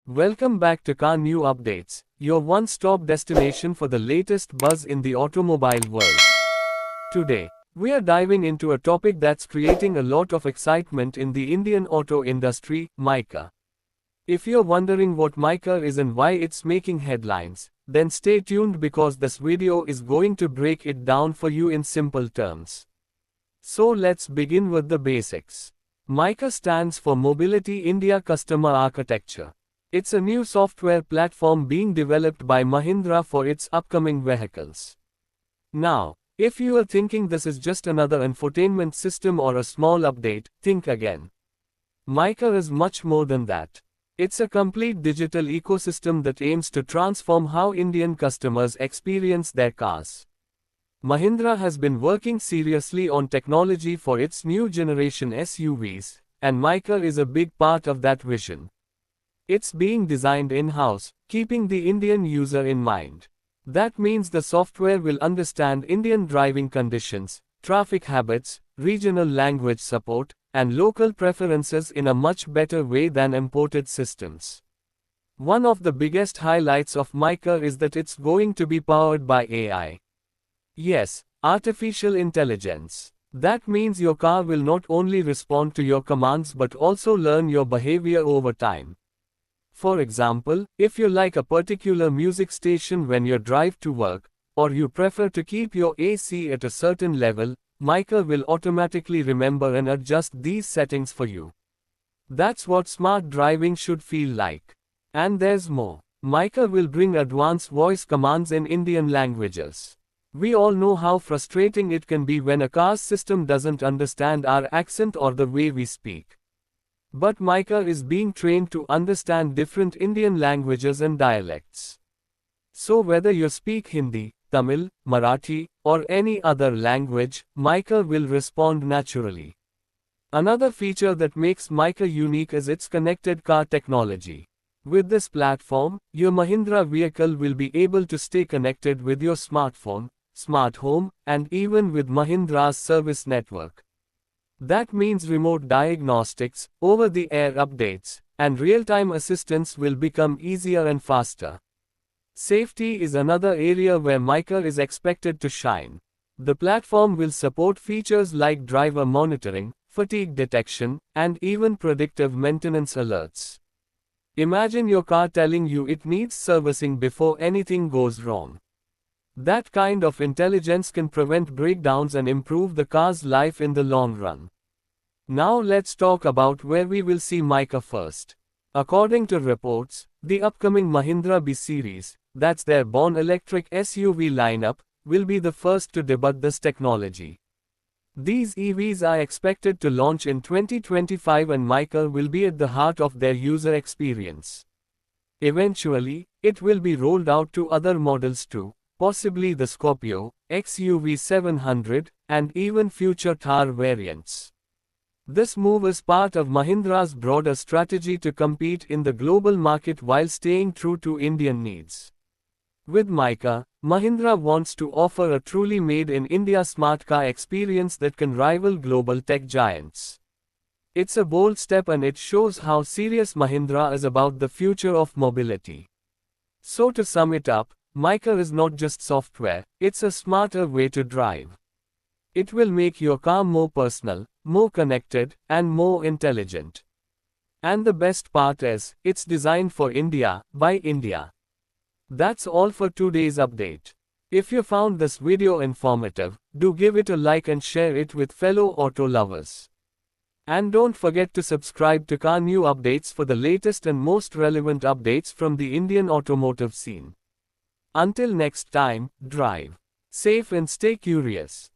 Welcome back to Car New Updates, your one-stop destination for the latest buzz in the automobile world. Today, we are diving into a topic that's creating a lot of excitement in the Indian auto industry, Mica. If you're wondering what Mica is and why it's making headlines, then stay tuned because this video is going to break it down for you in simple terms. So let's begin with the basics. Mica stands for Mobility India Customer Architecture. It's a new software platform being developed by Mahindra for its upcoming vehicles. Now, if you are thinking this is just another infotainment system or a small update, think again. Mica is much more than that. It's a complete digital ecosystem that aims to transform how Indian customers experience their cars. Mahindra has been working seriously on technology for its new generation SUVs, and Mica is a big part of that vision. It's being designed in-house, keeping the Indian user in mind. That means the software will understand Indian driving conditions, traffic habits, regional language support, and local preferences in a much better way than imported systems. One of the biggest highlights of Mica is that it's going to be powered by AI. Yes, artificial intelligence. That means your car will not only respond to your commands but also learn your behavior over time. For example, if you like a particular music station when you drive to work, or you prefer to keep your AC at a certain level, Mica will automatically remember and adjust these settings for you. That's what smart driving should feel like. And there's more. Mica will bring advanced voice commands in Indian languages. We all know how frustrating it can be when a car's system doesn't understand our accent or the way we speak. But Mica is being trained to understand different Indian languages and dialects. So whether you speak Hindi, Tamil, Marathi, or any other language, Mica will respond naturally. Another feature that makes Mica unique is its connected car technology. With this platform, your Mahindra vehicle will be able to stay connected with your smartphone, smart home, and even with Mahindra's service network. That means remote diagnostics, over-the-air updates, and real-time assistance will become easier and faster. Safety is another area where Mica is expected to shine. The platform will support features like driver monitoring, fatigue detection, and even predictive maintenance alerts. Imagine your car telling you it needs servicing before anything goes wrong. That kind of intelligence can prevent breakdowns and improve the car's life in the long run. Now let's talk about where we will see Mica first. According to reports, the upcoming Mahindra B series, that's their born electric SUV lineup, will be the first to debut this technology. These EVs are expected to launch in 2025 and Mica will be at the heart of their user experience. Eventually, it will be rolled out to other models too, possibly the Scorpio, XUV 700, and even future Thar variants. This move is part of Mahindra's broader strategy to compete in the global market while staying true to Indian needs. With Mica, Mahindra wants to offer a truly made-in-India smart car experience that can rival global tech giants. It's a bold step and it shows how serious Mahindra is about the future of mobility. So to sum it up, Mica is not just software, it's a smarter way to drive. It will make your car more personal, more connected, and more intelligent. And the best part is, it's designed for India, by India. That's all for today's update. If you found this video informative, do give it a like and share it with fellow auto lovers. And don't forget to subscribe to Car New Updates for the latest and most relevant updates from the Indian automotive scene. Until next time, drive safe and stay curious.